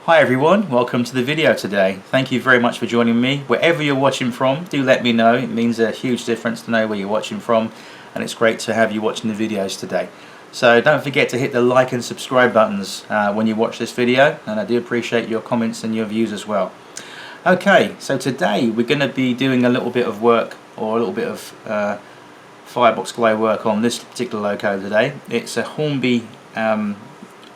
Hi everyone, welcome to the video today. Thank you very much for joining me. Wherever you're watching from, do let me know. It means a huge difference to know where you're watching from, and it's great to have you watching the videos today. So don't forget to hit the like and subscribe buttons when you watch this video, and I do appreciate your comments and your views as well. Okay, so today we're going to be doing a little bit of work, or a little bit of Firebox Glow work on this particular loco today. It's a Hornby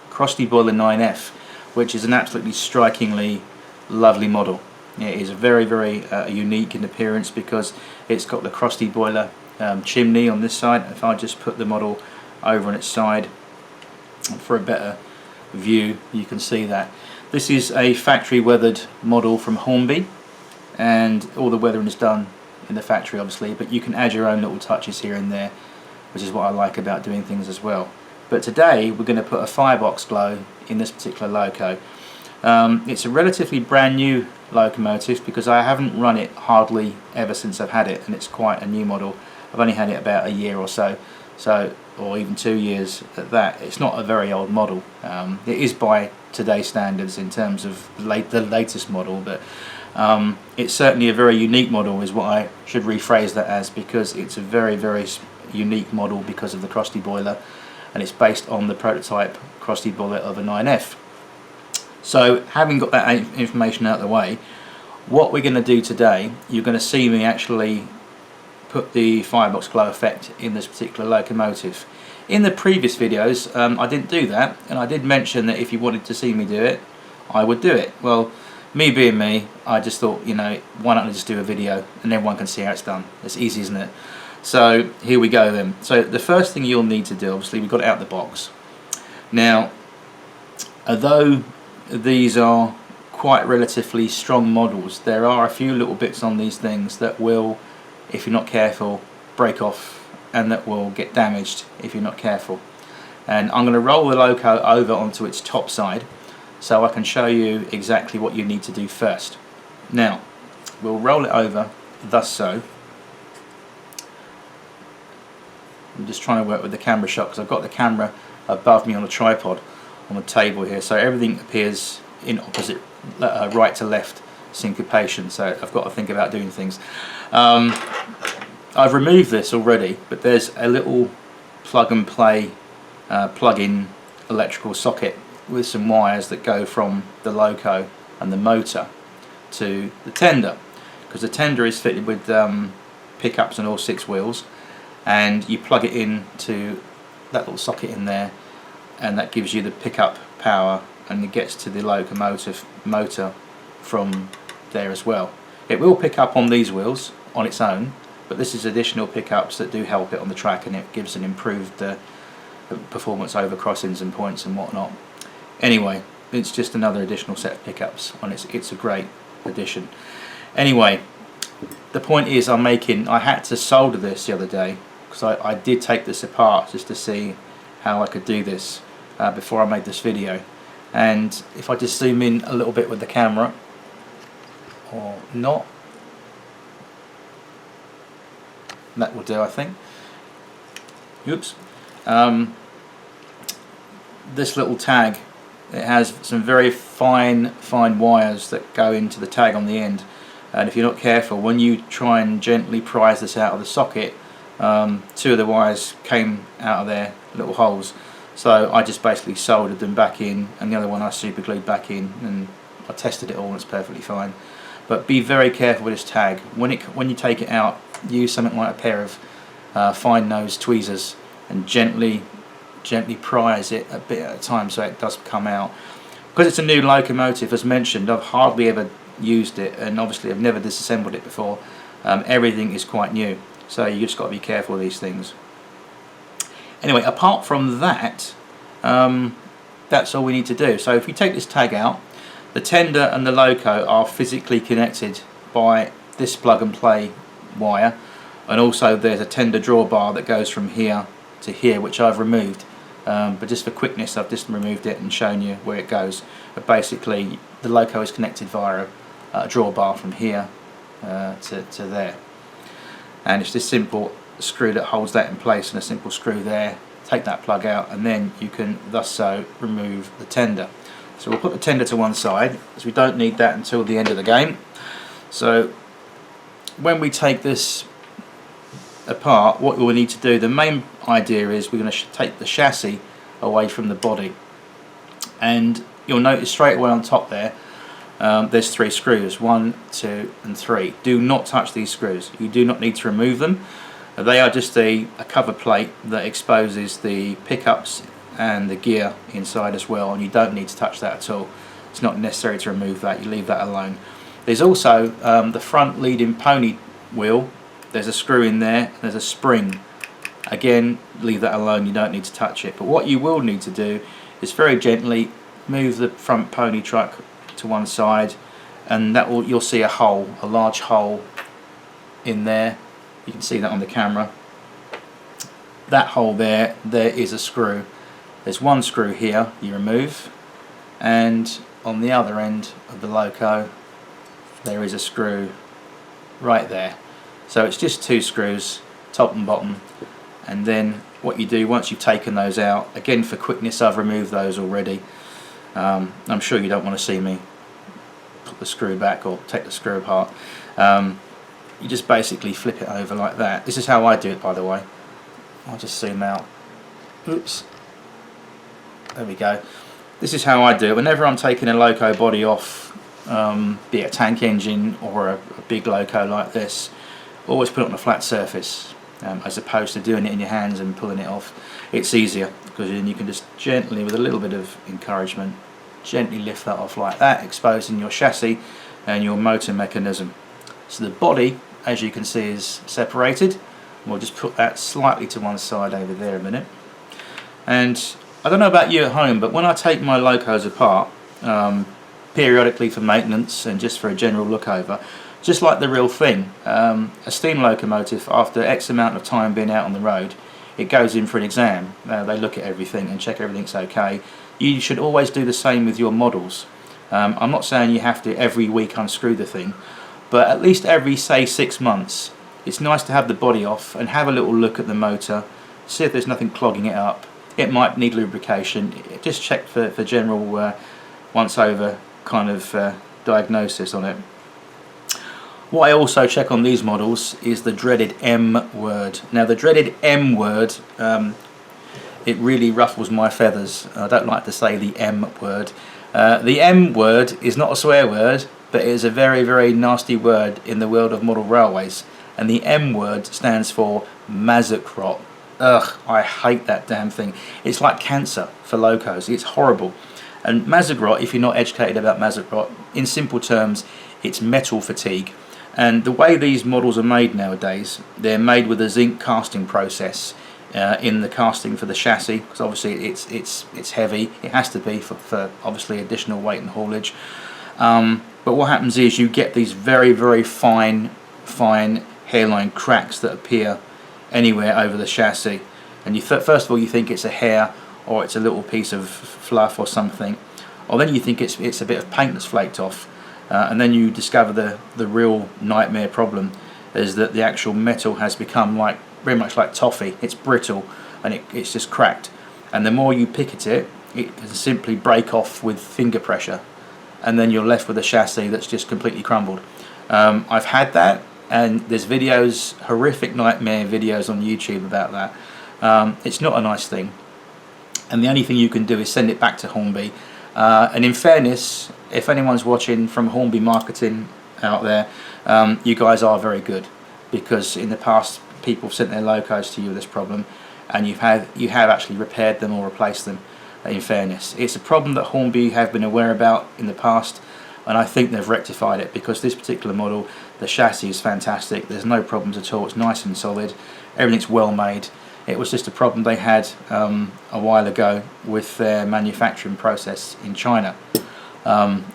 Crusty Boiler 9F, which is an absolutely strikingly lovely model. It is very unique in appearance because it's got the Crusty Boiler chimney on this side. If I just put the model over on its side for a better view, you can see that. This is a factory weathered model from Hornby, and all the weathering is done in the factory obviously, but you can add your own little touches here and there, which is what I like about doing things as well. But today we're going to put a Firebox Glow in this particular loco. It's a relatively brand new locomotive because I haven't run it hardly ever since I've had it, and it's quite a new model. I've only had it about a year or so, or even 2 years at that. It's not a very old model. It is by today's standards in terms of the latest model, but it's certainly a very unique model is what I should rephrase that as, because it's a very unique model because of the Crusty Boiler, and it's based on the prototype Crusty Boiler of a 9F. So having got that information out of the way, what we're going to do today, you're going to see me actually put the Firebox Glow effect in this particular locomotive. In the previous videos I didn't do that, and I did mention that if you wanted to see me do it, I would do it. Well, me being me, I just thought, you know, why not just do a video and everyone can see how it's done. It's easy, isn't it? So here we go then. So the first thing you'll need to do, obviously we've got it out of the box. Now, although these are quite relatively strong models, there are a few little bits on these things that will, if you're not careful, break off, and that will get damaged if you're not careful. And I'm going to roll the loco over onto its top side so I can show you exactly what you need to do first. Now, we'll roll it over thus so. I'm just trying to work with the camera shot because I've got the camera above me on a tripod on the table here, so everything appears in opposite right to left syncopation, so I've got to think about doing things. I've removed this already, but there's a little plug and play plug-in electrical socket with some wires that go from the loco and the motor to the tender, because the tender is fitted with pickups on all 6 wheels, and you plug it into that little socket in there, and that gives you the pickup power, and it gets to the locomotive motor from there as well. It will pick up on these wheels on its own, but this is additional pickups that do help it on the track, and it gives an improved performance over crossings and points and whatnot. Anyway, it's just another additional set of pickups on it. It's a great addition. Anyway, the point is I had to solder this the other day because I did take this apart just to see how I could do this before I made this video. And if I just zoom in a little bit with the camera, or not, that will do, I think. Oops. This little tag, it has some very fine wires that go into the tag on the end, and if you're not careful, when you try and gently prise this out of the socket, 2 of the wires came out of their little holes, so I just basically soldered them back in, and the other one I super glued back in, and I tested it all and it's perfectly fine. But be very careful with this tag. When you take it out, use something like a pair of fine nosed tweezers and gently prise it a bit at a time so it does come out. Because it's a new locomotive, as mentioned, I've hardly ever used it, and obviously I've never disassembled it before. Everything is quite new, so you just got to be careful with these things. Anyway, apart from that, that's all we need to do. So if we take this tag out, the tender and the loco are physically connected by this plug and play wire, and also there's a tender drawbar that goes from here to here, which I've removed, but just for quickness I've just removed it and shown you where it goes. But basically the loco is connected via a drawbar from here to there, and it's this simple screw that holds that in place, and a simple screw there. Take that plug out, and then you can thus so remove the tender. So we'll put the tender to one side, because we don't need that until the end of the game. So when we take this apart, what we'll need to do, the main idea is we're going to take the chassis away from the body. And you'll notice straight away on top there, there's 3 screws, 1, 2 and 3. Do not touch these screws. You do not need to remove them. They are just a cover plate that exposes the pickups and the gear inside as well, and you don't need to touch that at all. It's not necessary to remove that, you leave that alone. There's also the front leading pony wheel. There's a screw in there, there's a spring. Again, leave that alone, you don't need to touch it. But what you will need to do is very gently move the front pony truck to one side, and that will, you'll see a hole, a large hole in there. You can see that on the camera. That hole there is a screw. There's one screw here you remove, and on the other end of the loco there is a screw right there. So it's just 2 screws, top and bottom. And then what you do once you've taken those out, again for quickness I've removed those already. I'm sure you don't want to see me put the screw back or take the screw apart. You just basically flip it over like that. This is how I do it, by the way. I'll just zoom out. Oops. There we go. This is how I do it. Whenever I'm taking a loco body off, be it a tank engine or a big loco like this, always put it on a flat surface, as opposed to doing it in your hands and pulling it off. It's easier, because then you can just gently, with a little bit of encouragement, gently lift that off like that, exposing your chassis and your motor mechanism. So the body, as you can see, is separated. We'll just put that slightly to one side over there a minute. And I don't know about you at home, but when I take my locos apart, periodically for maintenance and just for a general look over, just like the real thing, a steam locomotive, after X amount of time being out on the road, it goes in for an exam. They look at everything and check everything's okay. You should always do the same with your models. I'm not saying you have to every week unscrew the thing, but at least every, say, 6 months, it's nice to have the body off and have a little look at the motor, see if there's nothing clogging it up. It might need lubrication. Just check for general once over kind of diagnosis on it. What I also check on these models is the dreaded M word. Now the dreaded M word, it really ruffles my feathers. I don't like to say the M word. The M word is not a swear word, but it is a very, very nasty word in the world of model railways. And the M word stands for mazout rot. Ugh, I hate that damn thing. It's like cancer for locos. It's horrible. And mazout rot, if you're not educated about mazout rot, in simple terms, it's metal fatigue. And the way these models are made nowadays, they're made with a zinc casting process in the casting for the chassis, because obviously it's heavy. It has to be for obviously additional weight and haulage. But what happens is you get these very, very fine hairline cracks that appear anywhere over the chassis, and you first of all you think it's a hair or it's a little piece of fluff or something, or then you think it's a bit of paint that's flaked off, and then you discover the real nightmare problem is that the actual metal has become like very much like toffee. It's brittle and it's just cracked, and the more you picket it can simply break off with finger pressure, and then you're left with a chassis that's just completely crumbled. I've had that, and there's videos, horrific nightmare videos on YouTube about that. It's not a nice thing, and the only thing you can do is send it back to Hornby. And in fairness, if anyone's watching from Hornby marketing out there, you guys are very good, because in the past people have sent their locos to you with this problem, and you have actually repaired them or replaced them. In fairness, it's a problem that Hornby have been aware about in the past, and I think they've rectified it, because this particular model, the chassis is fantastic. There's no problems at all. It's nice and solid. Everything's well made. It was just a problem they had a while ago with their manufacturing process in China,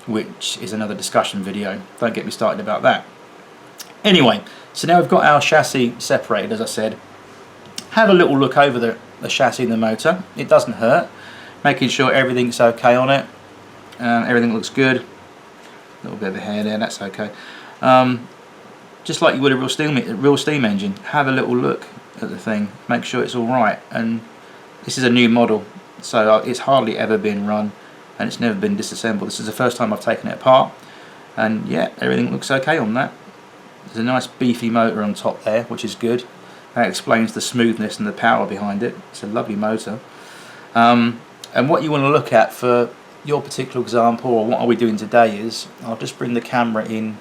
which is another discussion video. Don't get me started about that. Anyway, so now we've got our chassis separated, as I said. Have a little look over the chassis and the motor. It doesn't hurt. Making sure everything's okay on it. Everything looks good. A little bit of a hair there, that's okay. Just like you would a real steam engine, have a little look at the thing, make sure it's all right. And this is a new model, so it's hardly ever been run. and it's never been disassembled. This is the first time I've taken it apart, and yeah, everything looks okay on that. There's a nice beefy motor on top there, which is good. That explains the smoothness and the power behind it. It's a lovely motor. And what you want to look at for your particular example, or what are we doing today, is I'll just bring the camera in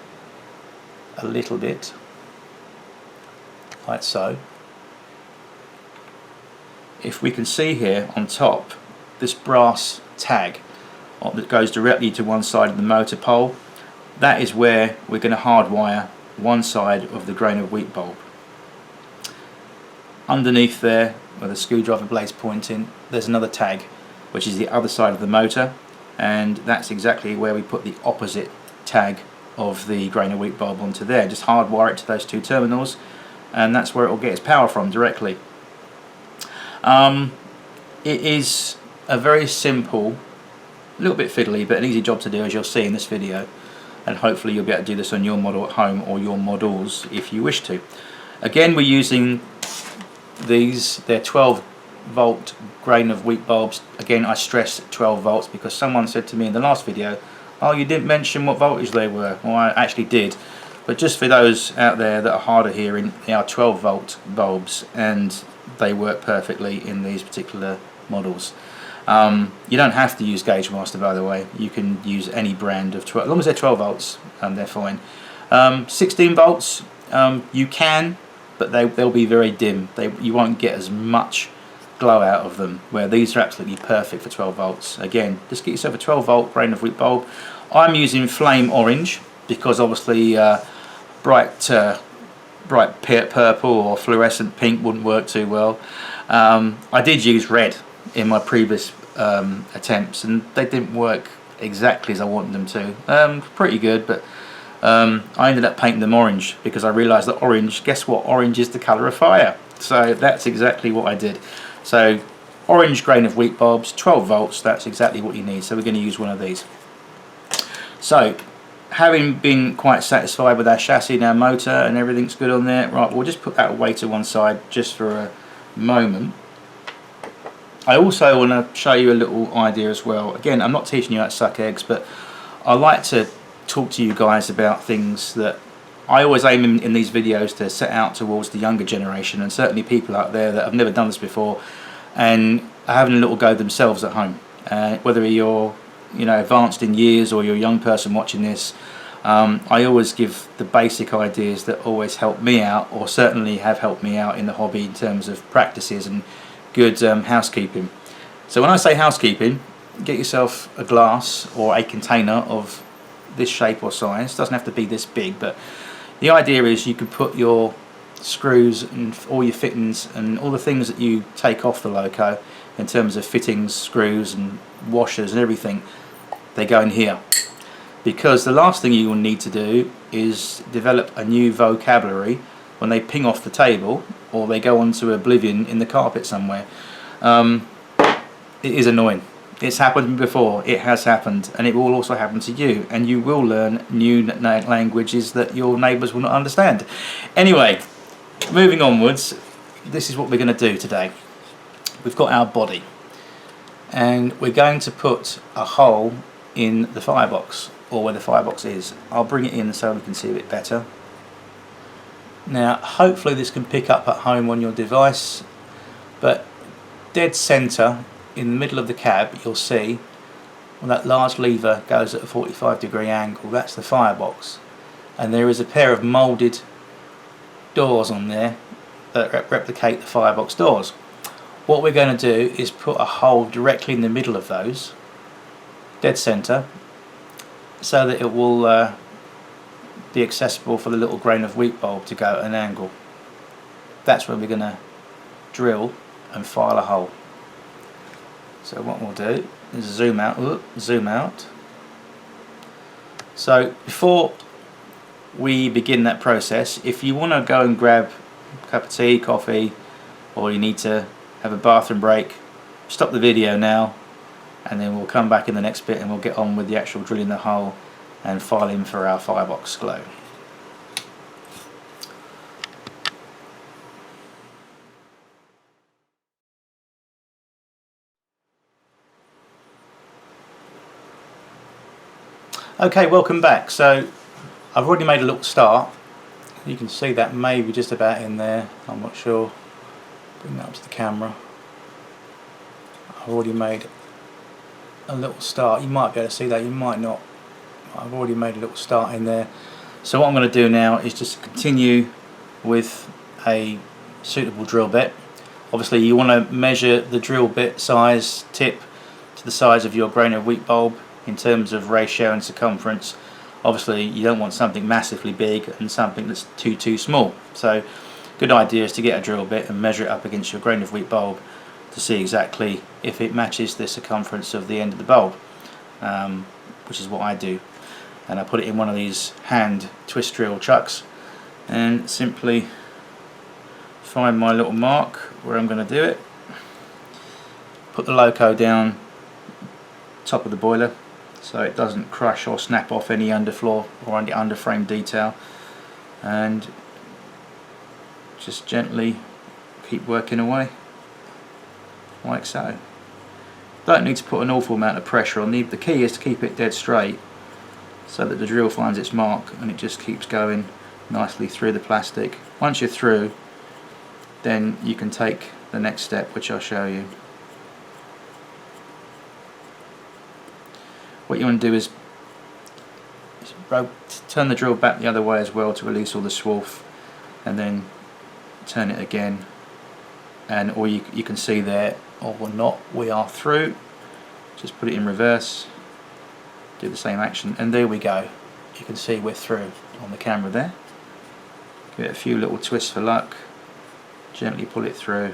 a little bit, like so. If we can see here on top, this brass tag that goes directly to one side of the motor pole, that is where we're going to hardwire one side of the grain of wheat bulb. Underneath there, where the screwdriver blade's pointing, there's another tag, which is the other side of the motor, and that's exactly where we put the opposite tag of the grain of wheat bulb onto there. Just hardwire it to those two terminals, and that's where it will get its power from directly. It is a very simple, a little bit fiddly, but an easy job to do, as you'll see in this video, and hopefully you'll be able to do this on your model at home, or your models if you wish to. Again, we're using these, they're 12 volt grain of wheat bulbs. Again, I stress 12 volts because someone said to me in the last video, oh, you didn't mention what voltage they were. Well, I actually did, but just for those out there that are hard of hearing, they are 12 volt bulbs, and they work perfectly in these particular models. You don't have to use Gauge Master, by the way. You can use any brand of 12, as long as they're 12 volts, they're fine. 16 volts, you can, but they'll be very dim. You won't get as much glow out of them, where these are absolutely perfect for 12 volts. Again, just get yourself a 12 volt grain of wheat bulb. I'm using flame orange because obviously bright purple or fluorescent pink wouldn't work too well. I did use red in my previous attempts, and they didn't work exactly as I wanted them to. Pretty good, but I ended up painting them orange because I realised that orange, guess what, orange is the colour of fire. So that's exactly what I did. So orange grain of wheat bulbs, 12 volts, that's exactly what you need. So we're going to use one of these. So having been quite satisfied with our chassis and our motor and everything's good on there, right, we'll just put that away to one side just for a moment. I also want to show you a little idea as well. Again, I'm not teaching you how to suck eggs, but I like to talk to you guys about things that I always aim in these videos to set out towards the younger generation, and certainly people out there that have never done this before and are having a little go themselves at home. Whether you're advanced in years or you're a young person watching this, I always give the basic ideas that always help me out, or certainly have helped me out in the hobby in terms of practices and good housekeeping. So when I say housekeeping, get yourself a glass or a container of this shape or size. It doesn't have to be this big, but the idea is you can put your screws and all your fittings and all the things that you take off the loco in terms of fittings, screws and washers and everything, they go in here. Because the last thing you will need to do is develop a new vocabulary when they ping off the table or they go onto oblivion in the carpet somewhere. It is annoying. It's happened before, it has happened, and it will also happen to you, and you will learn new languages that your neighbours will not understand. Anyway, moving onwards, this is what we're going to do today. We've got our body, and we're going to put a hole in the firebox, or where the firebox is. I'll bring it in so we can see a bit better. Now, hopefully this can pick up at home on your device, but dead centre in the middle of the cab, you'll see when that large lever goes at a 45-degree angle, that's the firebox, and there is a pair of moulded doors on there that replicate the firebox doors. What we're going to do is put a hole directly in the middle of those, dead centre, so that it will be accessible for the little grain of wheat bulb to go at an angle. That's where we're going to drill and file a hole. So what we'll do is zoom out, zoom out. So before we begin that process, if you want to go and grab a cup of tea, coffee, or you need to have a bathroom break, stop the video now, and then we'll come back in the next bit and we'll get on with the actual drilling the hole and filing for our firebox glow. Okay, welcome back. So I've already made a little start. You can see that maybe just about in there, I'm not sure. Bring that up to the camera. I've already made a little start. You might be able to see that, you might not. I've already made a little start in there. So what I'm going to do now is just continue with a suitable drill bit. Obviously you want to measure the drill bit size tip to the size of your grain of wheat bulb in terms of ratio and circumference. Obviously you don't want something massively big and something that's too small. So good idea is to get a drill bit and measure it up against your grain of wheat bulb to see exactly if it matches the circumference of the end of the bulb, which is what I do. And I put it in one of these hand twist drill chucks and simply find my little mark where I'm going to do it. Put the loco down top of the boiler so it doesn't crush or snap off any underfloor or any underframe detail, and just gently keep working away like so. Don't need to put an awful amount of pressure on. The key is to keep it dead straight so that the drill finds its mark and it just keeps going nicely through the plastic. Once you're through, then you can take the next step, which I'll show you. What you want to do is turn the drill back the other way as well to release all the swarf, and then turn it again, and or you can see there or not, we are through. Just put it in reverse, do the same action, and there we go. You can see we're through on the camera there. Give it a few little twists for luck, gently pull it through,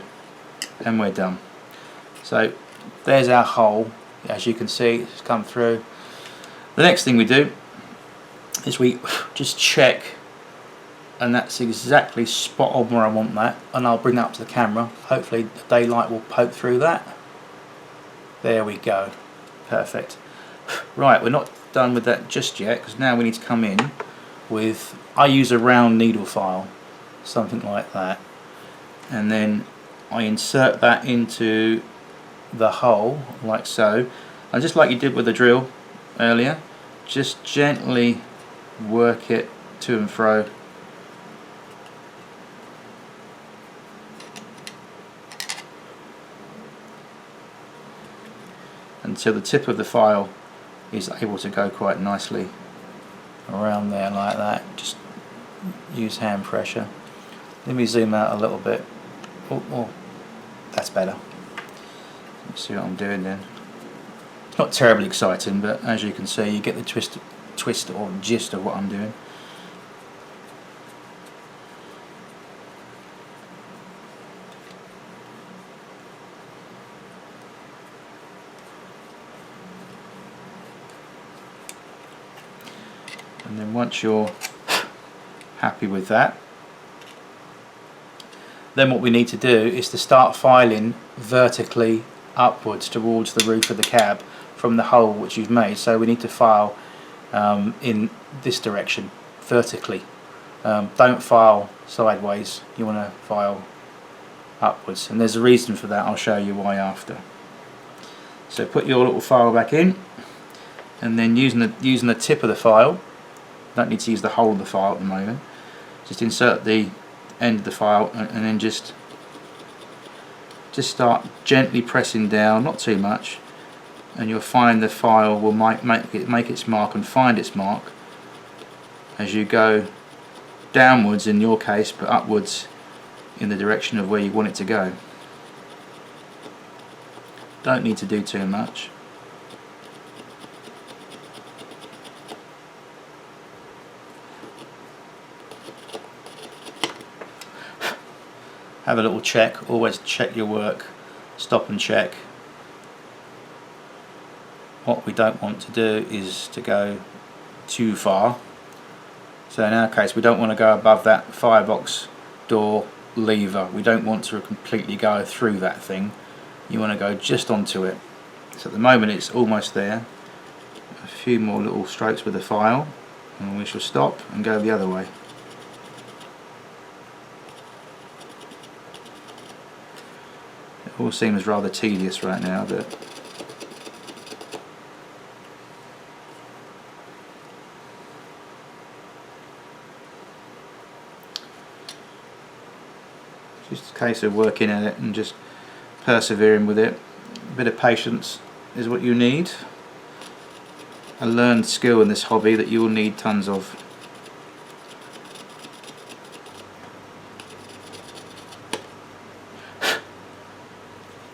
and we're done. So there's our hole. As you can see, it's come through. The next thing we do is we just check, and that's exactly spot on where I want that, and I'll bring that up to the camera. Hopefully the daylight will poke through that. There we go, perfect. Right, we're not done with that just yet, because now we need to come in with, I use a round needle file, something like that, and then I insert that into the hole like so, and just like you did with the drill earlier, just gently work it to and fro until the tip of the file is able to go quite nicely around there like that. Just use hand pressure. Let me zoom out a little bit. Oh, that's better. Let's see what I'm doing then. It's not terribly exciting, but as you can see, you get the twist or gist of what I'm doing. And then once you're happy with that, then what we need to do is to start filing vertically upwards towards the roof of the cab from the hole which you've made. So we need to file in this direction, vertically. Don't file sideways, you want to file upwards, and there's a reason for that. I'll show you why after. So put your little file back in, and then using the tip of the file, don't need to use the whole of the file at the moment, just insert the end of the file, and then just start gently pressing down, not too much, and you'll find the file will make its mark and find its mark as you go downwards in your case, but upwards in the direction of where you want it to go. Don't need to do too much. Have a little check, always check your work, stop and check. What we don't want to do is to go too far. So in our case, we don't want to go above that firebox door lever. We don't want to completely go through that thing. You want to go just onto it. So at the moment it's almost there. A few more little strokes with the file and we shall stop and go the other way. It all seems rather tedious right now, but Just a case of working at it and just persevering with it. A bit of patience is what you need. A learned skill in this hobby that you will need tons of.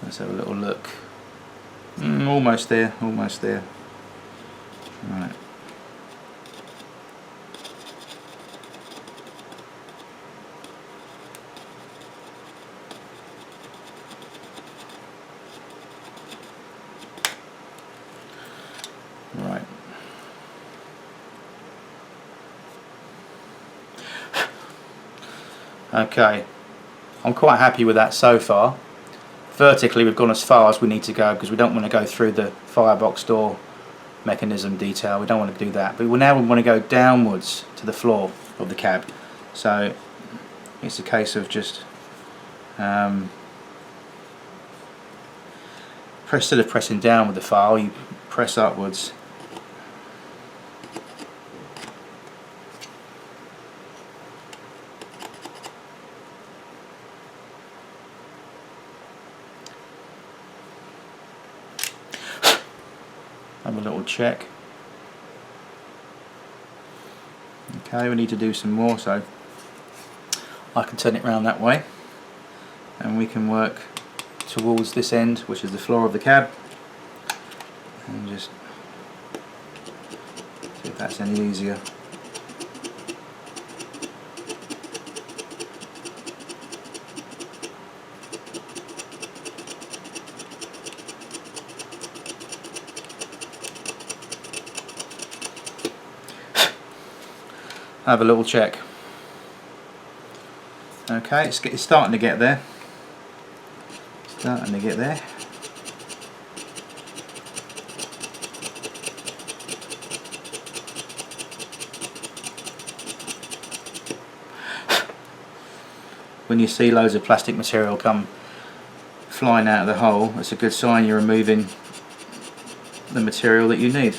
Let's have a little look. Almost there, almost there. Right. Right. Okay, I'm quite happy with that so far. Vertically we've gone as far as we need to go because we don't want to go through the firebox door mechanism detail. We don't want to do that, but now we want to go downwards to the floor of the cab. So it's a case of just instead of pressing down with the file, you press upwards. Have a little check. Okay, we need to do some more, so I can turn it around that way and we can work towards this end, which is the floor of the cab, and just see if that's any easier. Have a little check. Okay, it's starting to get there. Starting to get there. When you see loads of plastic material come flying out of the hole, it's a good sign you're removing the material that you need.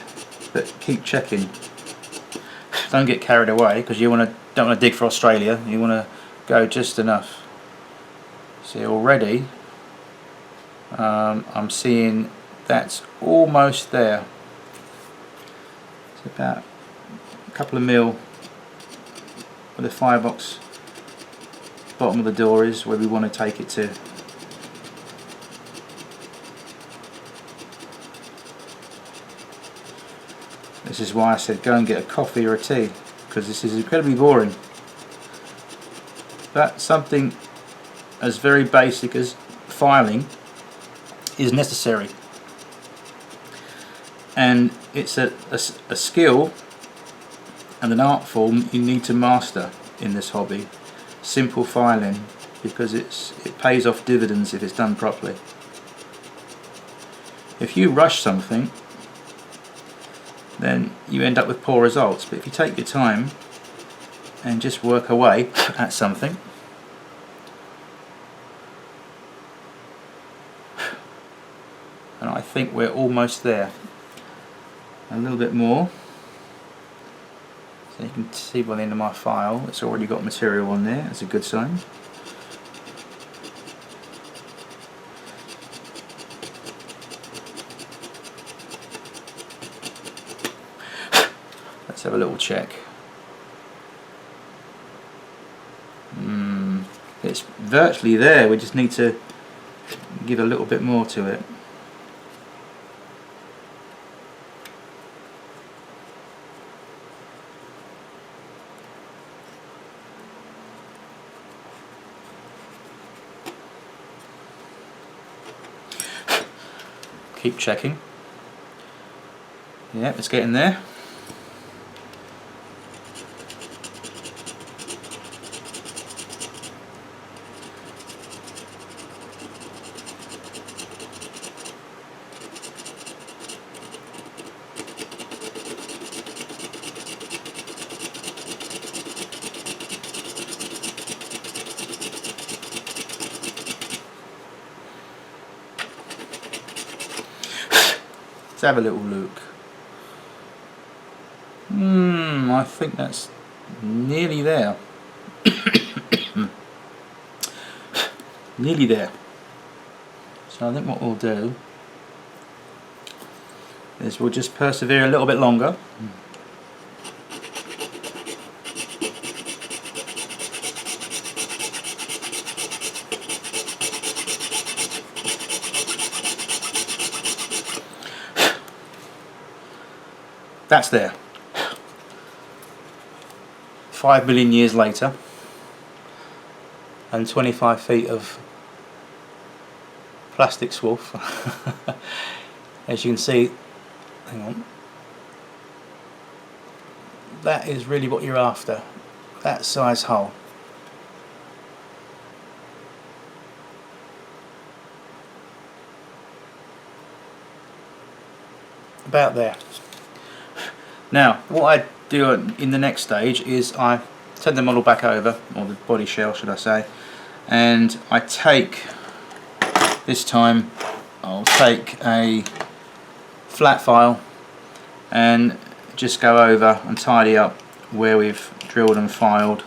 But keep checking. Don't get carried away because you don't want to dig for Australia. You want to go just enough. See, already I'm seeing that's almost there. It's about a couple of mil where the firebox bottom of the door is, where we want to take it to. This is why I said go and get a coffee or a tea, because this is incredibly boring. But something as very basic as filing is necessary, and it's a skill and an art form you need to master in this hobby. Simple filing, because it pays off dividends if it's done properly. If you rush something, then you end up with poor results. But if you take your time and just work away at something, and I think we're almost there. A little bit more. So you can see by the end of my file it's already got material on there. That's a good sign. Let's have a little check. It's virtually there, we just need to give a little bit more to it. Keep checking. Yeah, it's getting there. Let's have a little look. I think that's nearly there. nearly there. So I think what we'll do is we'll just persevere a little bit longer. That's there. 5 million years later, and 25 feet of plastic swarf. As you can see, hang on, that is really what you're after, that size hole. About there. Now what I do in the next stage is I turn the model back over, or the body shell should I say, and I take, this time I'll take a flat file and just go over and tidy up where we've drilled and filed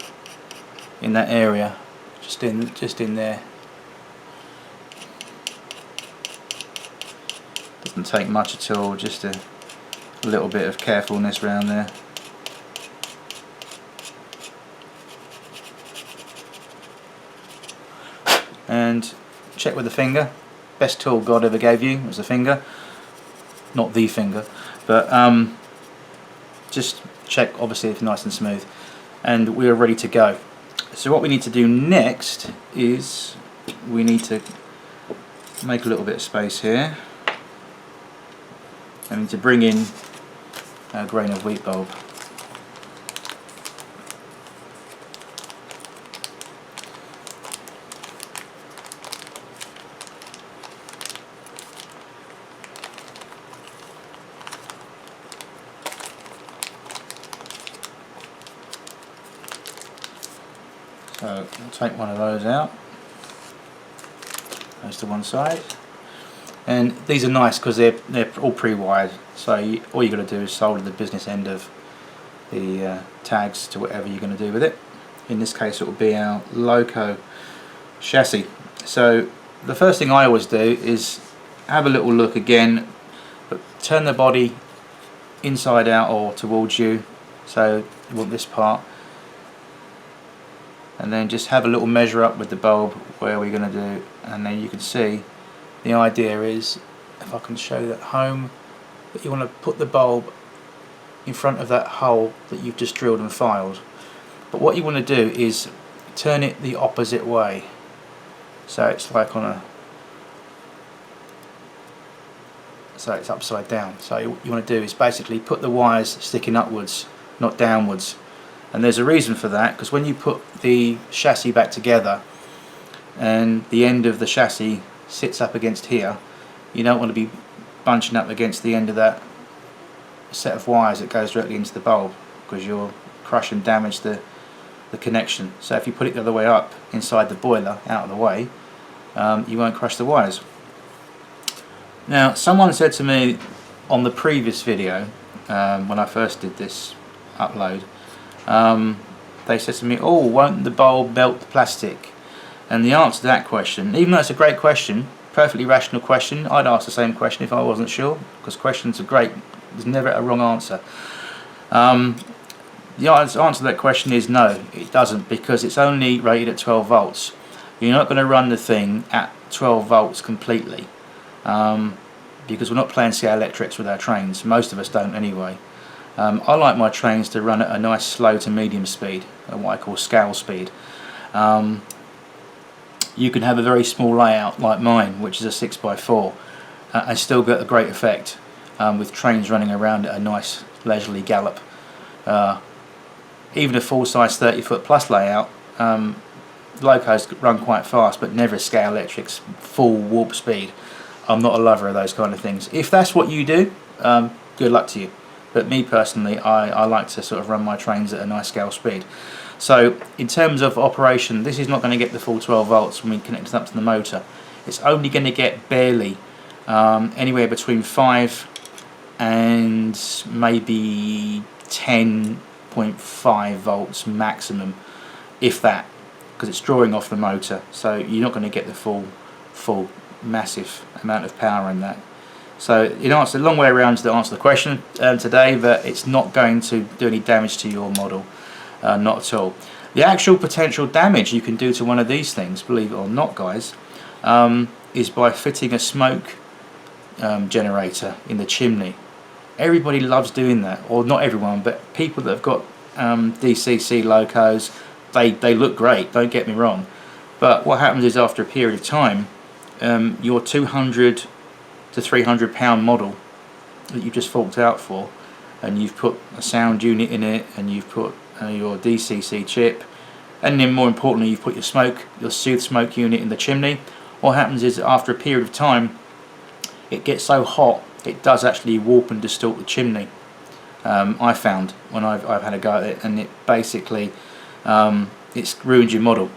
in that area, just in there. Doesn't take much at all, just a little bit of carefulness around there. And check with the finger. Best tool God ever gave you was the finger, not the finger, but just check obviously it's nice and smooth, and we are ready to go. So what we need to do next is we need to make a little bit of space here. I need to bring in a grain of wheat bulb. So I'll take one of those out, goes to one side, and these are nice because they're all pre-wired, so all you got to do is solder the business end of the tags to whatever you're going to do with it. In this case it will be our Loco chassis. So the first thing I always do is have a little look again, but turn the body inside out or towards you, so you want this part, and then just have a little measure up with the bulb where we're going to do, and then you can see the idea is, if I can show that home, that you want to put the bulb in front of that hole that you've just drilled and filed, but what you want to do is turn it the opposite way, so it's like on a, so it's upside down. So what you want to do is basically put the wires sticking upwards, not downwards. And there's a reason for that, because when you put the chassis back together and the end of the chassis sits up against here, you don't want to be bunching up against the end of that set of wires that goes directly into the bulb, because you'll crush and damage the connection. So if you put it the other way up inside the boiler, out of the way, you won't crush the wires. Now someone said to me on the previous video, when I first did this upload, they said to me, oh, won't the bulb melt the plastic? And the answer to that question, even though it's a great question, perfectly rational question, I'd ask the same question if I wasn't sure, because questions are great, there's never a wrong answer. The answer to that question is no, it doesn't, because it's only rated at 12 volts. You're not going to run the thing at 12 volts completely, because we're not playing scale electrics with our trains, most of us don't anyway. I like my trains to run at a nice slow to medium speed, what I call scale speed. You can have a very small layout like mine, which is a 6x4, and still get a great effect with trains running around at a nice leisurely gallop. Even a full-size 30-foot plus layout, locos run quite fast, but never scale electrics full warp speed. I'm not a lover of those kind of things. If that's what you do, good luck to you. But me personally, I like to sort of run my trains at a nice scale speed. So in terms of operation, this is not going to get the full 12 volts when we connect it up to the motor. It's only going to get barely anywhere between 5 and maybe 10.5 volts maximum, if that. because it's drawing off the motor, so you're not going to get the full massive amount of power in that. So it answered a long way around to answer the question today, but it's not going to do any damage to your model, not at all. The actual potential damage you can do to one of these things, believe it or not guys, is by fitting a smoke generator in the chimney. Everybody loves doing that, or not everyone, but people that have got DCC locos, they look great, don't get me wrong, but what happens is after a period of time, your 200 to 300 pound model that you just forked out for, and you've put a sound unit in it, and you've put your DCC chip, and then more importantly you've put your soothe smoke unit in the chimney. What happens is after a period of time it gets so hot it does actually warp and distort the chimney. I found when I've had a go at it, and it basically it's ruined your model,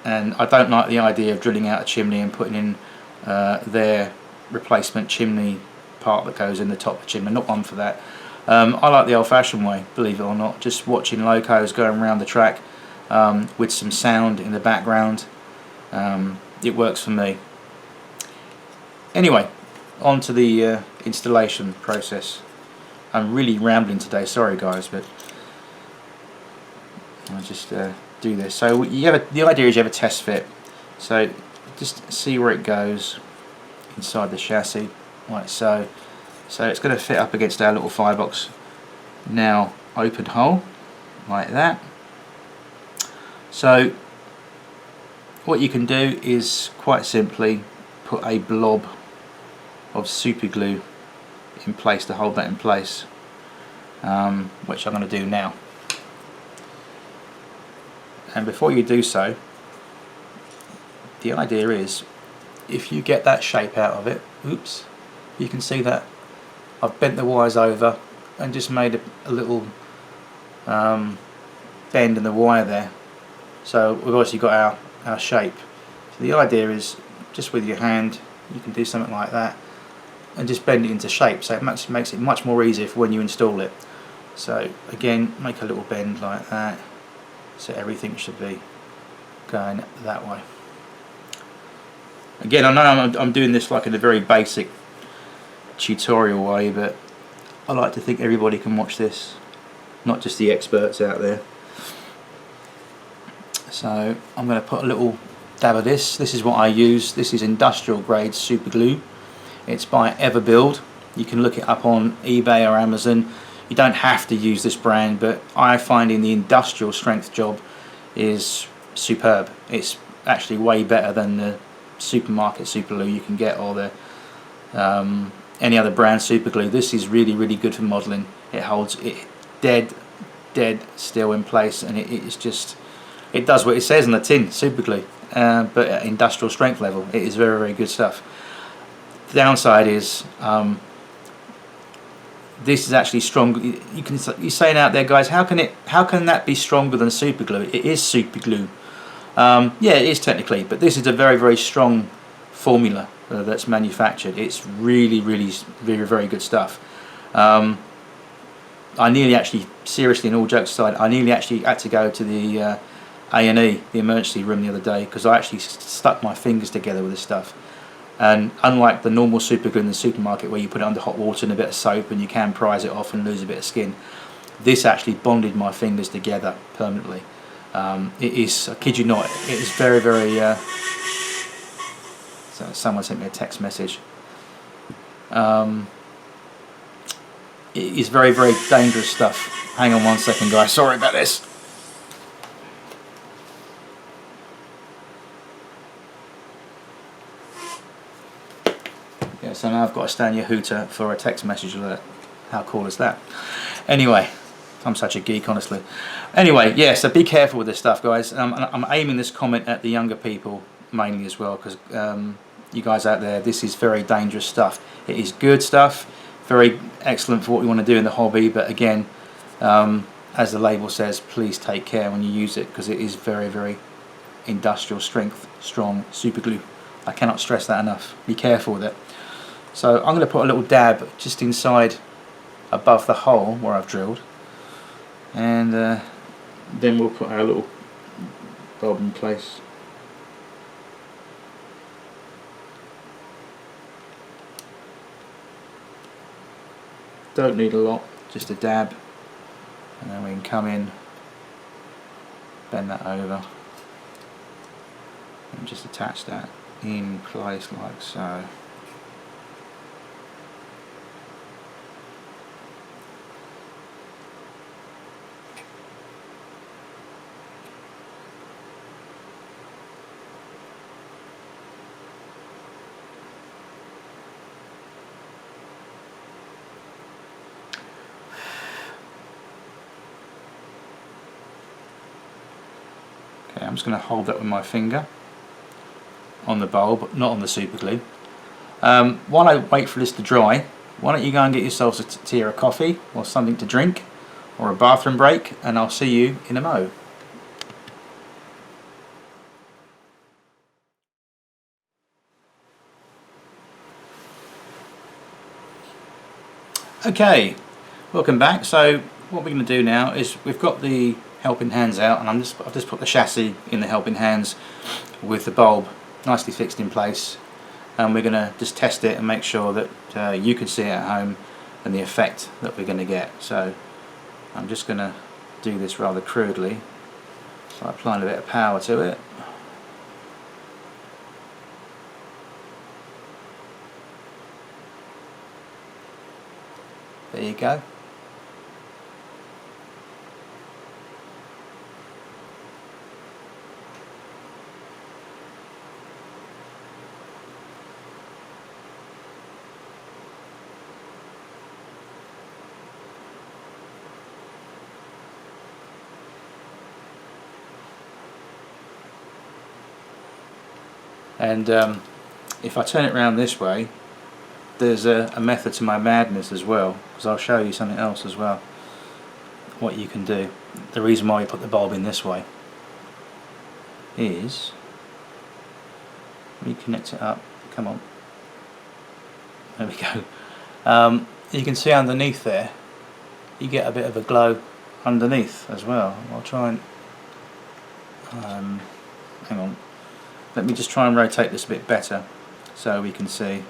and I don't like the idea of drilling out a chimney and putting in their replacement chimney part that goes in the top of the chimney. Not one for that. I like the old-fashioned way, believe it or not, just watching locos going around the track with some sound in the background. It works for me. Anyway, on to the installation process. I'm really rambling today, sorry guys, but I'll just do this. So the idea is you have a test fit, so just see where it goes inside the chassis, like so. So it's going to fit up against our little Firebox now open hole, like that. So what you can do is quite simply put a blob of super glue in place to hold that in place, which I'm going to do now. And before you do so, the idea is if you get that shape out of it, oops, you can see that I've bent the wires over and just made a little bend in the wire there. So we've obviously got our shape. So the idea is just with your hand you can do something like that and just bend it into shape, so it makes it much more easier for when you install it. So again, make a little bend like that, so everything should be going that way. Again, I know I'm doing this like in a very basic tutorial way, but I like to think everybody can watch this, not just the experts out there. So I'm going to put a little dab of this. This is what I use. This is industrial grade super glue. It's by Everbuild. You can look it up on eBay or Amazon. You don't have to use this brand, but I find in the industrial strength job is superb. It's actually way better than the supermarket super glue you can get, or the any other brand super glue. This is really good for modelling. It holds it dead still in place, and it does what it says on the tin, super glue, but at industrial strength level. It is very good stuff. The downside is this is actually strong. You're saying out there, guys, how can that be stronger than super glue? It is super glue. Yeah, it is technically, but this is a very strong formula that's manufactured. It's really very good stuff. I nearly actually, seriously, in all jokes aside, I nearly actually had to go to the A&E, the emergency room, the other day, because I actually stuck my fingers together with this stuff. And unlike the normal super glue in the supermarket where you put it under hot water and a bit of soap and you can prise it off and lose a bit of skin, this actually bonded my fingers together permanently. It is, I kid you not, it is very so someone sent me a text message. It is very dangerous stuff. Hang on one second, guys, sorry about this. Yeah, so now I've got to stand your hooter for a text message alert. How cool is that? Anyway, I'm such a geek, honestly. Anyway, yeah, so be careful with this stuff, guys. I'm aiming this comment at the younger people mainly as well, because you guys out there, this is very dangerous stuff. It is good stuff, very excellent for what we want to do in the hobby, but again, as the label says, please take care when you use it, because it is very industrial strength, strong super glue. I cannot stress that enough. Be careful with it. So I'm going to put a little dab just inside above the hole where I've drilled, and then we'll put our little bulb in place. Don't need a lot, just a dab, and then we can come in, bend that over, and just attach that in place like so. Okay, I'm just going to hold that with my finger on the bulb, not on the super glue. While I wait for this to dry, why don't you go and get yourselves a tier of coffee or something to drink, or a bathroom break, and I'll see you in a mo. Okay, welcome back. So what we're going to do now is we've got the helping hands out, and I've just put the chassis in the helping hands with the bulb nicely fixed in place, and we're going to just test it and make sure that you can see it at home and the effect that we're going to get. So I'm just going to do this rather crudely, so applying a bit of power to it. There you go. And if I turn it around this way, there's a method to my madness as well, because I'll show you something else as well, what you can do. The reason why we put the bulb in this way is, reconnect it up, come on, there we go. You can see underneath there, you get a bit of a glow underneath as well. I'll try and, hang on, let me just try and rotate this a bit better so we can see.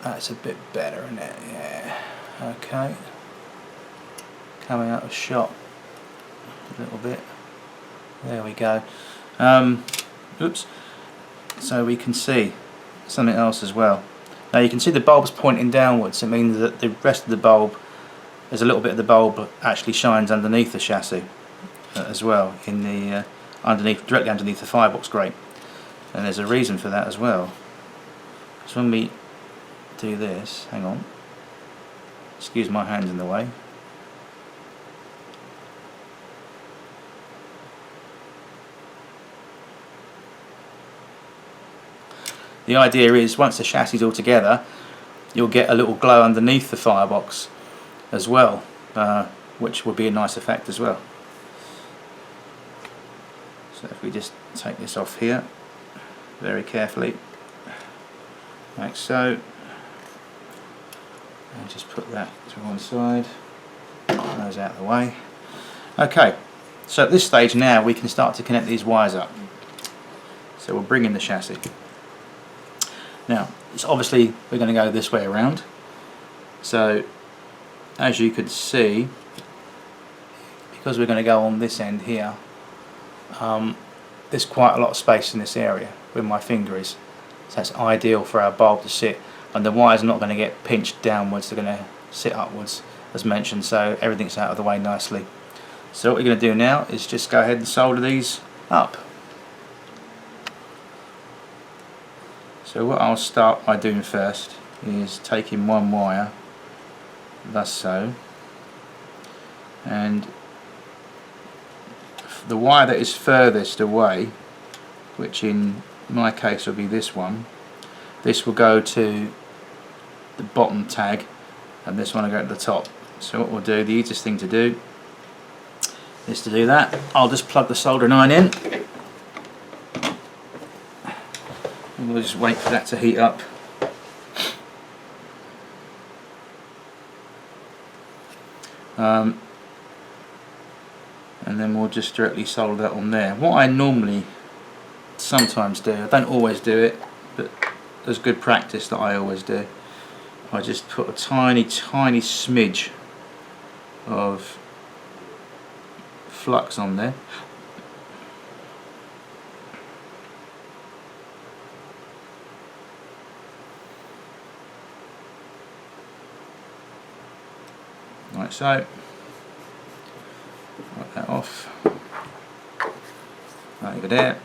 That's a bit better, isn't it? Yeah. Okay. Coming out of shot a little bit. There we go. Oops. So we can see something else as well. Now you can see the bulb's pointing downwards. It means that the rest of the bulb, there's a little bit of the bulb actually shines underneath the chassis as well, in the directly underneath the Firebox grate. And there's a reason for that as well. So when we do this, hang on, excuse my hands in the way. The idea is once the chassis is all together, you'll get a little glow underneath the Firebox as well, which would be a nice effect as well. So if we just take this off here very carefully, like so, and just put that to one side, those out of the way. Okay, so at this stage now we can start to connect these wires up. So we'll bring in the chassis. Now, it's obviously we're going to go this way around. So as you can see, because we're going to go on this end here, there's quite a lot of space in this area where my finger is. So that's ideal for our bulb to sit, and the wire's not going to get pinched downwards, they're going to sit upwards as mentioned, so everything's out of the way nicely. So what we're going to do now is just go ahead and solder these up. So what I'll start by doing first is taking one wire, thus so, and the wire that is furthest away, which in my case will be this one, this will go to the bottom tag and this one will go to the top. So what we'll do, the easiest thing to do is to do that. I'll just plug the soldering iron in and we'll just wait for that to heat up. and then we'll just directly solder that on there. What I normally sometimes do, I don't always do it, but there's good practice that I always do, I just put a tiny smidge of flux on there. Like so. Wipe that off. Over there.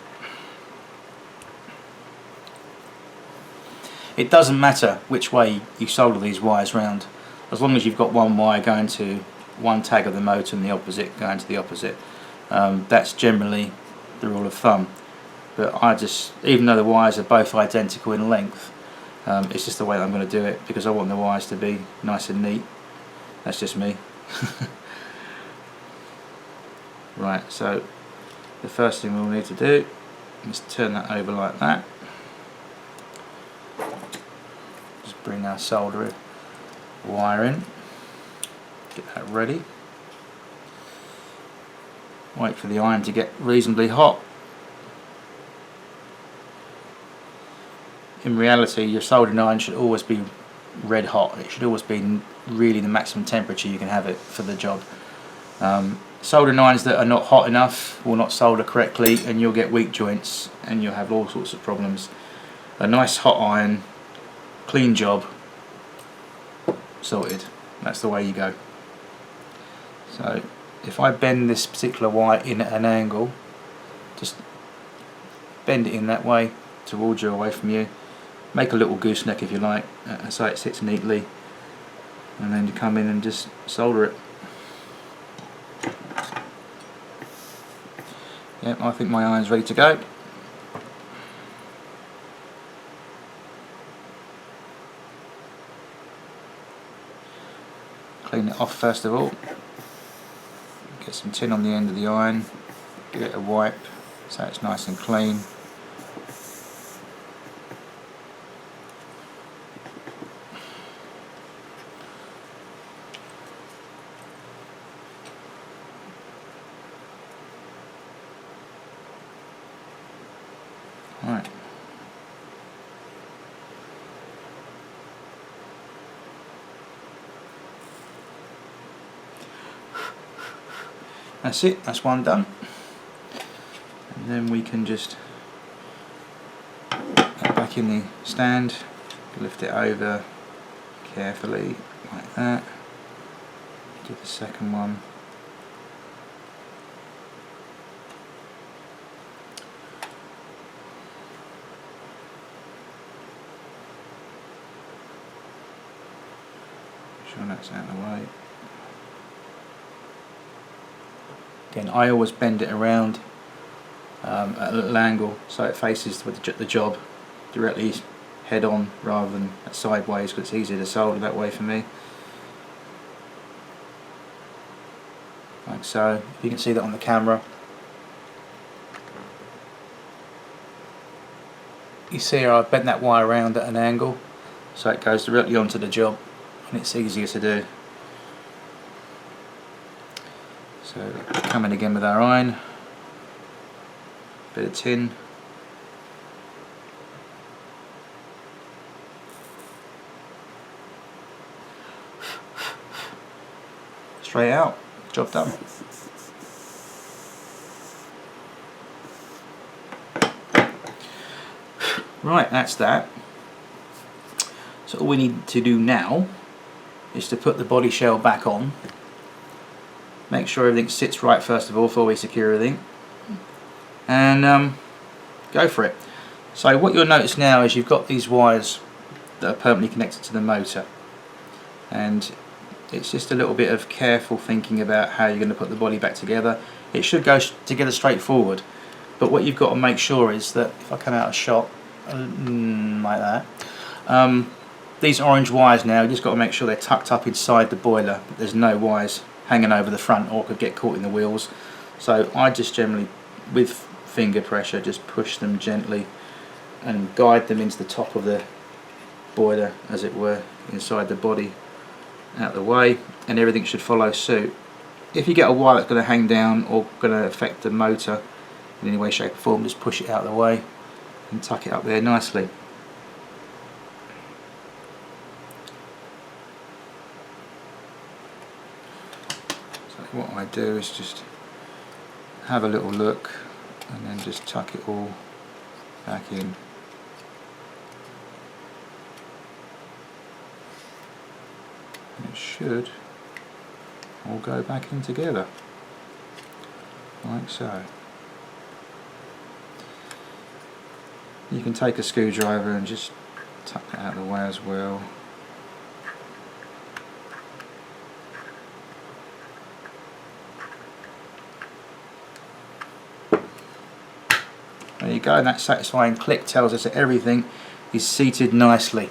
It doesn't matter which way you solder these wires round, as long as you've got one wire going to one tag of the motor and the opposite going to the opposite. That's generally the rule of thumb. But I just, even though the wires are both identical in length, it's just the way that I'm going to do it, because I want the wires to be nice and neat. That's just me. Right, so the first thing we'll need to do is turn that over like that. Just bring our solder wire in, get that ready. Wait for the iron to get reasonably hot. In reality, your soldering iron should always be red hot. It should always be really the maximum temperature you can have it for the job. Soldering irons that are not hot enough will not solder correctly, and you'll get weak joints and you'll have all sorts of problems. A nice hot iron, clean job, sorted. That's the way you go. So if I bend this particular wire in at an angle, just bend it in that way towards you, away from you. Make a little gooseneck if you like, so it sits neatly, and then you come in and just solder it. Yep, I think my iron's ready to go. Clean it off first of all. Get some tin on the end of the iron, give it a wipe so it's nice and clean. Right. That's it, that's one done. And then we can just put that back in the stand, lift it over carefully like that. Do the second one. Sure that's out of the way. Again, I always bend it around at a little angle so it faces the job directly head on rather than sideways, because it's easier to solder that way for me. Like so. You can see that on the camera. You see how I've bent that wire around at an angle so it goes directly onto the job, and it's easier to do. So come in again with our iron, bit of tin, straight out, job done. Right, that's that. So all we need to do now is to put the body shell back on. Make sure everything sits right first of all before we secure everything, and go for it. So what you'll notice now is you've got these wires that are permanently connected to the motor, and it's just a little bit of careful thinking about how you're going to put the body back together. It should go together straightforward, but what you've got to make sure is that, if I come out of shot like that, these orange wires now, you've just got to make sure they're tucked up inside the boiler, that there's no wires hanging over the front or could get caught in the wheels. So I just generally, with finger pressure, just push them gently and guide them into the top of the boiler, as it were, inside the body, out the way, and everything should follow suit. if you get a wire that's going to hang down or going to affect the motor in any way, shape or form, just push it out of the way and tuck it up there nicely. So what I do is just have a little look and then just tuck it all back in. And it should all go back in together, like so. You can take a screwdriver and just tuck that out of the way as well. There you go, and that satisfying click tells us that everything is seated nicely.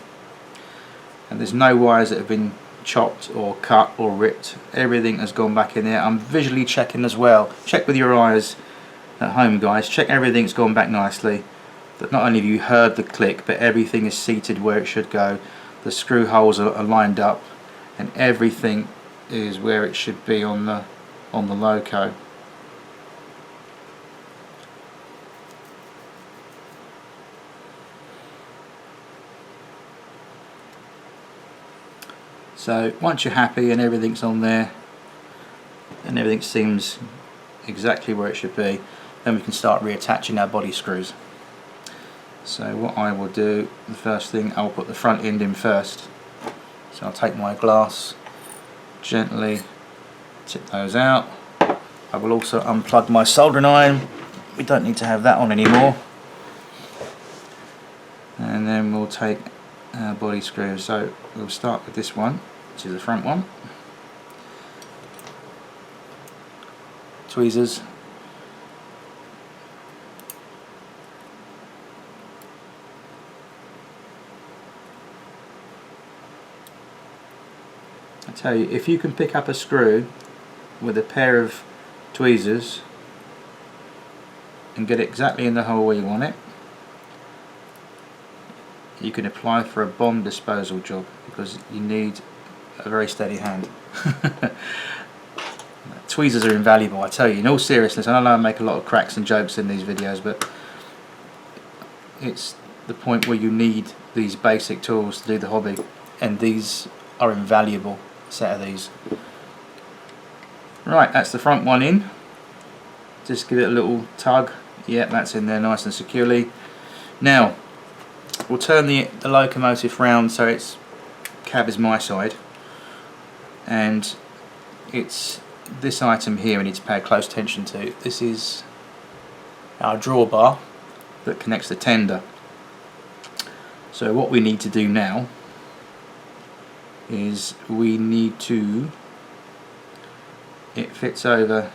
And there's no wires that have been chopped or cut or ripped. Everything has gone back in there. I'm visually checking as well. Check with your eyes at home, guys. Check everything's gone back nicely. That not only have you heard the click, but everything is seated where it should go. The screw holes are lined up and everything is where it should be on the loco. So once you're happy and everything's on there and everything seems exactly where it should be, then we can start reattaching our body screws. So what I will do, the first thing, I'll put the front end in first. So I'll take my glass, gently tip those out. I will also unplug my soldering iron. We don't need to have that on anymore. And then we'll take our body screws. So we'll start with this one, which is the front one. Tweezers. I tell you, if you can pick up a screw with a pair of tweezers and get it exactly in the hole where you want it, you can apply for a bomb disposal job, because you need a very steady hand. Tweezers are invaluable, I tell you, in all seriousness. I know I make a lot of cracks and jokes in these videos, but it's the point where you need these basic tools to do the hobby, and these are invaluable. Set of these. Right, that's the front one in. Just give it a little tug. Yep, that's in there nice and securely. Now we'll turn the locomotive round so its cab is my side, and it's this item here we need to pay close attention to. This is our drawbar that connects the tender. So what we need to do now is we need to, it fits over,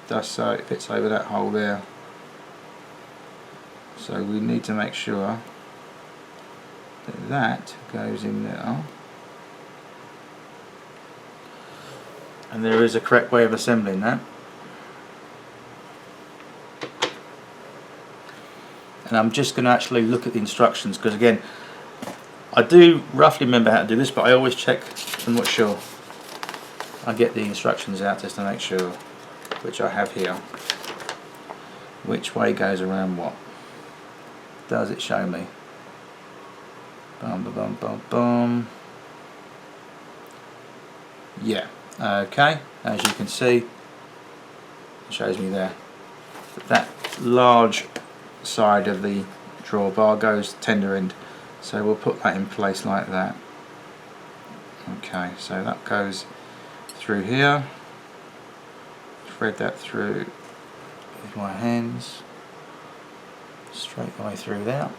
just so it fits over that hole there. So we need to make sure that that goes in there. And there is a correct way of assembling that. And I'm just going to actually look at the instructions, because again, I do roughly remember how to do this, but I always check. I'm not sure. I get the instructions out just to make sure, which I have here. Which way goes around what? Does it show me? Bum bum bum bum bum. Yeah. Okay. As you can see, it shows me there. That large side of the drawbar goes tender end. So we'll put that in place like that. Okay, so that goes through here. Thread that through with my hands, straight the way through there.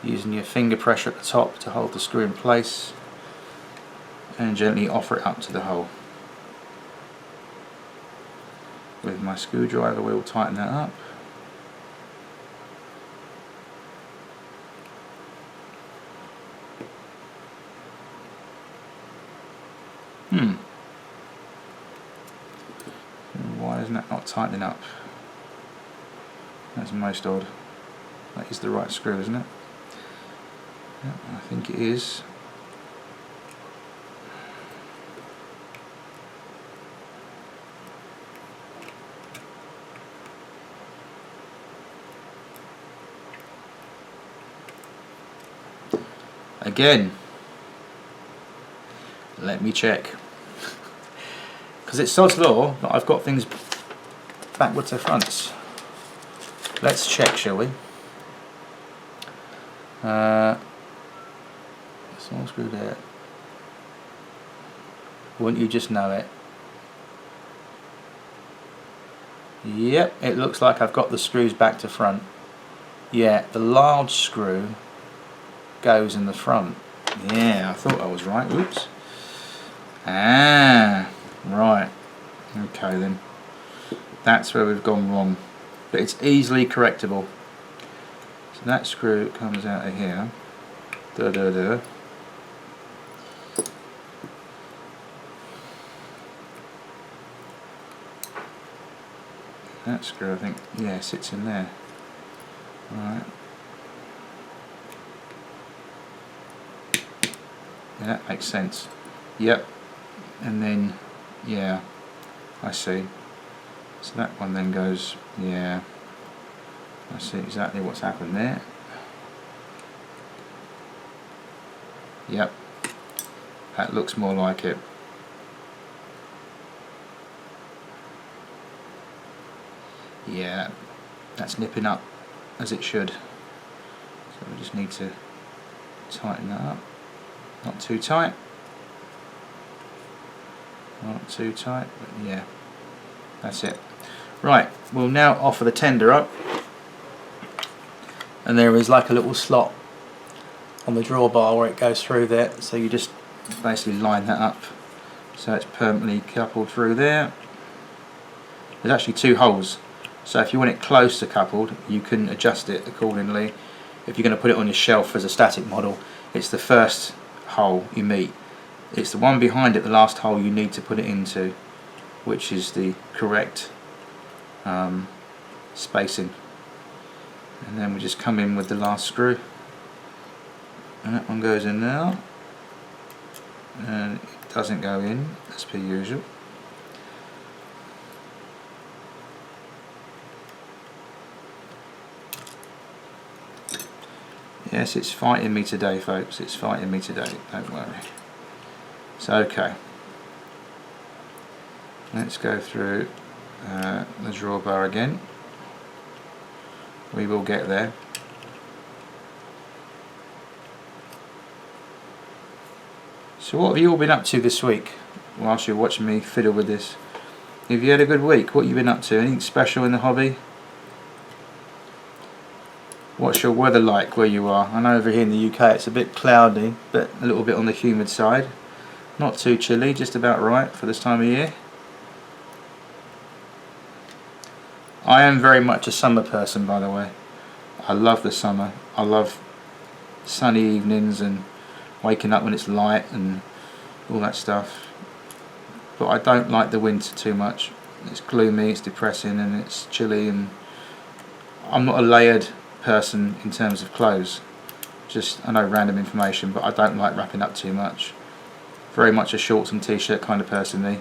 Using your finger pressure at the top to hold the screw in place, and gently offer it up to the hole. With my screwdriver we'll tighten that up. Why isn't that not tightening up? That's most odd. That is the right screw, isn't it? Yep, I think it is. again. Let me check. Because it's sod's law that I've got things backwards to fronts. Let's check, shall we? It's all screwed out. Wouldn't you just know it? Yep, it looks like I've got the screws back to front. Yeah, the large screw goes in the front. Yeah, I thought I was right. Oops. Ah, right. Okay then. That's where we've gone wrong. But it's easily correctable. So that screw comes out of here. Da da da. That screw, I think, yeah, sits in there. Right. Yeah, that makes sense. Yep. And then, yeah, I see. So that one then goes, yeah, I see exactly what's happened there. Yep, that looks more like it. Yeah, that's nipping up as it should. So we just need to tighten that up. Not too tight. Not too tight, but yeah, that's it. Right, we'll now offer the tender up. And there is like a little slot on the drawbar where it goes through there. So you just basically line that up so it's permanently coupled through there. There's actually two holes. So if you want it close to coupled, you can adjust it accordingly. If you're going to put it on your shelf as a static model, it's the first hole you meet. It's the one behind it, the last hole you need to put it into, which is the correct spacing. And then we just come in with the last screw. And that one goes in now. And it doesn't go in, as per usual. Yes, it's fighting me today, folks. It's fighting me today. Don't worry. It's okay. Let's go through the drawbar again. We will get there. So what have you all been up to this week whilst you're watching me fiddle with this? Have you had a good week? What have you been up to? Anything special in the hobby? What's your weather like where you are? I know over here in the UK it's a bit cloudy, but a little bit on the humid side. Not too chilly, just about right for this time of year. I am very much a summer person, by the way. I love the summer. I love sunny evenings and waking up when it's light and all that stuff. But I don't like the winter too much. It's gloomy, it's depressing, and it's chilly, and I'm not a layered person in terms of clothes. Just, I know, random information, but I don't like wrapping up too much. Very much a shorts and t-shirt kind of person, me.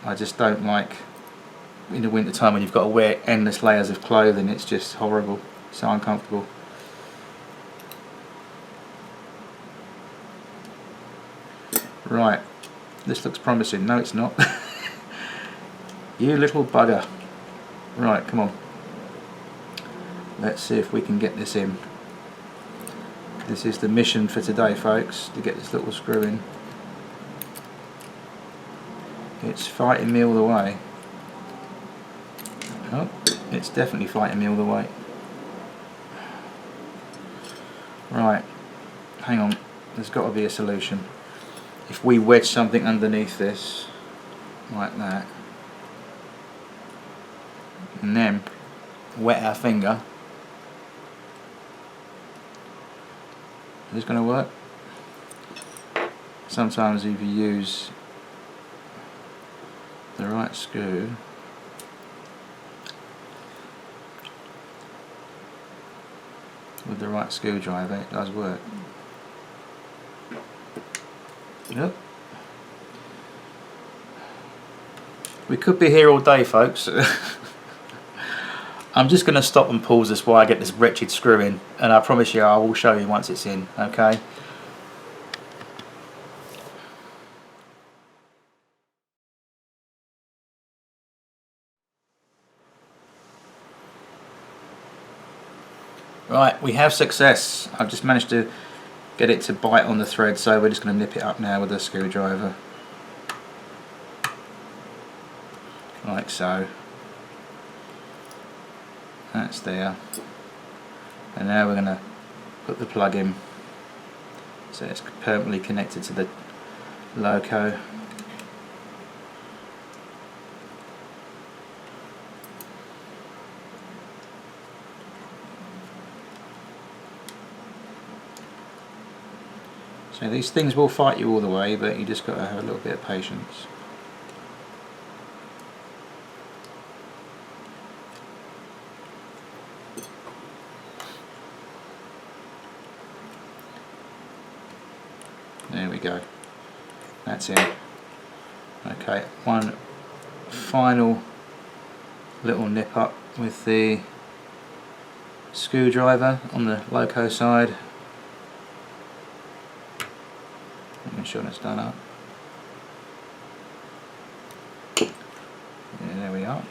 I just don't like, in the winter time when you've got to wear endless layers of clothing, it's just horrible, so uncomfortable. Right, this looks promising. No, it's not. You little bugger. Right, come on. Let's see if we can get this in. This is the mission for today, folks, to get this little screw in. It's fighting me all the way. Oh, it's definitely fighting me all the way. Right, hang on, there's got to be a solution. If we wedge something underneath this, like that, and then wet our finger, is this going to work? Sometimes if you use the right screw, with the right screwdriver, it does work. Yep. We could be here all day, folks. I'm just going to stop and pause this while I get this wretched screw in, and I promise you I will show you once it's in, okay? Right, we have success. I've just managed to get it to bite on the thread, so we're just going to nip it up now with a screwdriver. Like so. That's there. And now we're going to put the plug in so it's permanently connected to the loco. So these things will fight you all the way, but you just got to have a little bit of patience. There we go. That's it. Okay, one final little nip up with the screwdriver on the loco side. Make sure it's done up. Yeah, there we are.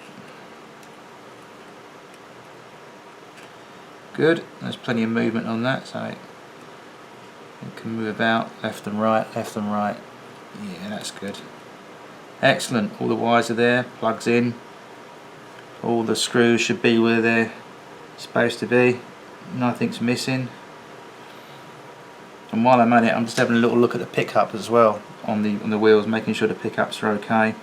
Good. There's plenty of movement on that, so it can move about left and right, left and right. Yeah, that's good. Excellent. All the wires are there. Plugs in. All the screws should be where they're supposed to be. Nothing's missing. And while I'm at it, I'm just having a little look at the pickup as well on the wheels, making sure the pickups are okay.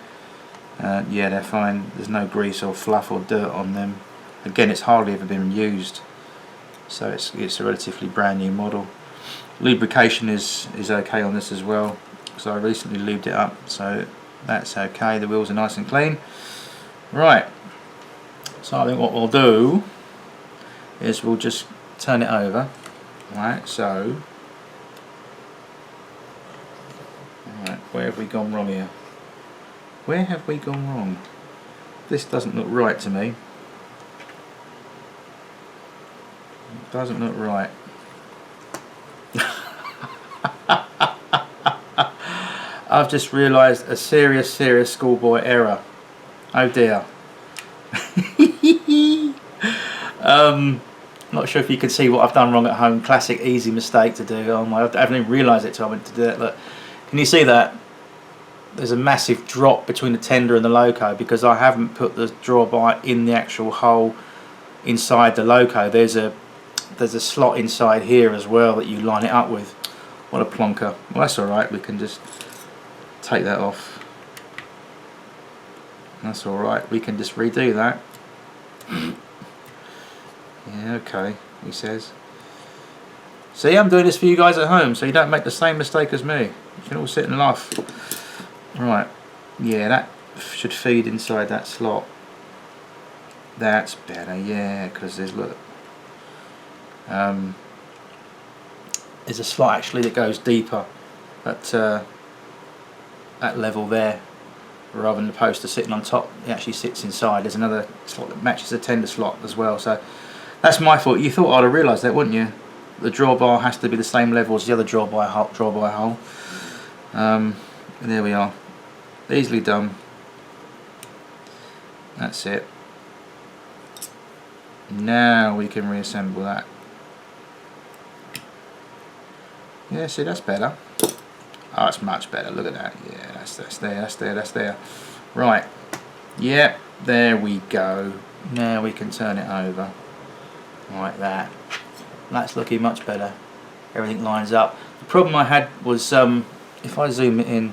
Yeah, they're fine. There's no grease or fluff or dirt on them. Again, it's hardly ever been used, so it's a relatively brand new model. Lubrication is okay on this as well, so I recently lubed it up, so that's okay. The wheels are nice and clean. Right. So I think what we'll do is we'll just turn it over. Right. So. Right, where have we gone wrong here? Where have we gone wrong? This doesn't look right to me. It doesn't look right. I've just realised a serious schoolboy error. Oh dear. Not sure if you can see what I've done wrong at home. Classic easy mistake to do. Oh my, I haven't even realised it till I went to do it. Look. Can you see that? There's a massive drop between the tender and the loco because I haven't put the drawbar in the actual hole inside the loco. There's a slot inside here as well that you line it up with. What a plonker. Well, that's alright, we can just take that off. That's alright, we can just redo that. Yeah, okay, he says. See, I'm doing this for you guys at home so you don't make the same mistake as me. You can all sit and laugh. Right, yeah, that should feed inside that slot. That's better, yeah, because there's, look, there's a slot actually that goes deeper at that level there, rather than the poster sitting on top. It actually sits inside. There's another slot that matches the tender slot as well. So that's my fault. You thought I'd have realised that, wouldn't you? The drawbar has to be the same level as the other drawbar hole. There we are. Easily done. That's it. Now we can reassemble that. Yeah, see, that's better. Oh, it's much better. Look at that. Yeah, that's there. Right. Yep, there we go. Now we can turn it over like that. That's looking much better. Everything lines up. The problem I had was if I zoom it in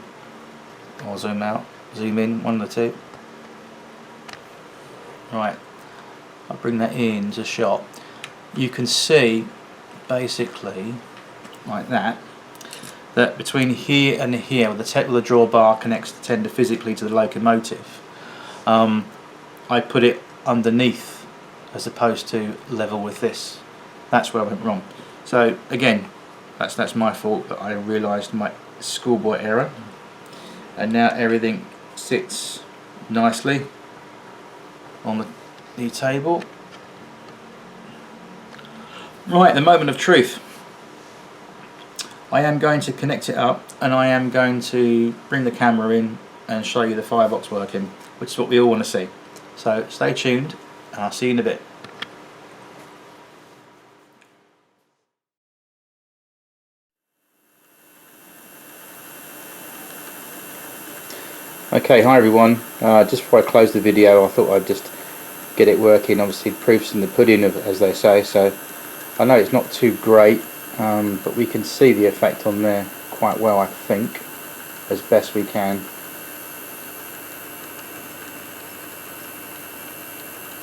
or zoom out, zoom in, one of the two. Right. I'll bring that into shot. You can see basically like that between here and here, where the drawbar connects the tender physically to the locomotive, I put it underneath as opposed to level with this. That's where I went wrong. So again, that's my fault, that I realised my schoolboy error, and now everything sits nicely on the table. Right, the moment of truth. I am going to connect it up, and I am going to bring the camera in and show you the Firebox working, which is what we all want to see. So stay tuned, and I'll see you in a bit. Okay, hi everyone. Just before I close the video, I thought I'd just get it working. Obviously, proof's in the pudding, as they say, so I know it's not too great, but we can see the effect on there quite well, I think, as best we can.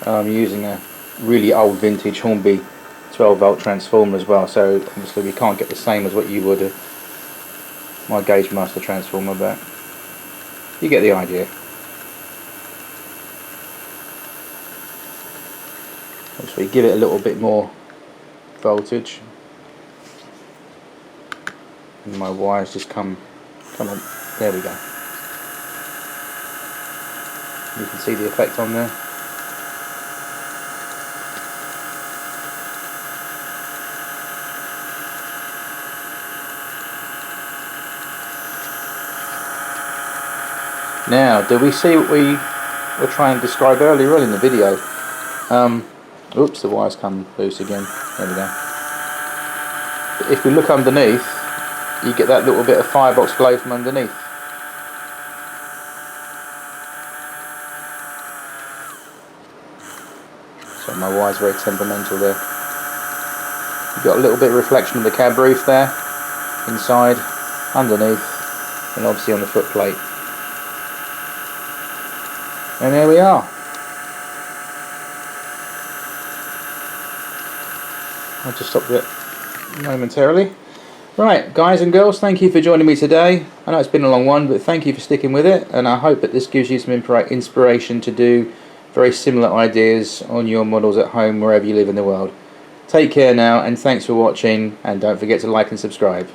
I'm using a really old vintage Hornby 12-volt transformer as well, so obviously we can't get the same as what you would my Gauge Master transformer, but you get the idea. So we give it a little bit more voltage, and my wires just come on. There we go. You can see the effect on there. Now, do we see what we were trying to describe earlier on in the video? Oops, the wires come loose again. There we go. But if we look underneath, you get that little bit of firebox glow from underneath. So my wire's very temperamental there. You've got a little bit of reflection of the cab roof there, inside, underneath, and obviously on the foot plate. And there we are. I'll just stop it momentarily. Right, guys and girls, thank you for joining me today. I know it's been a long one, but thank you for sticking with it, and I hope that this gives you some inspiration to do very similar ideas on your models at home, wherever you live in the world. Take care now, and thanks for watching, and don't forget to like and subscribe.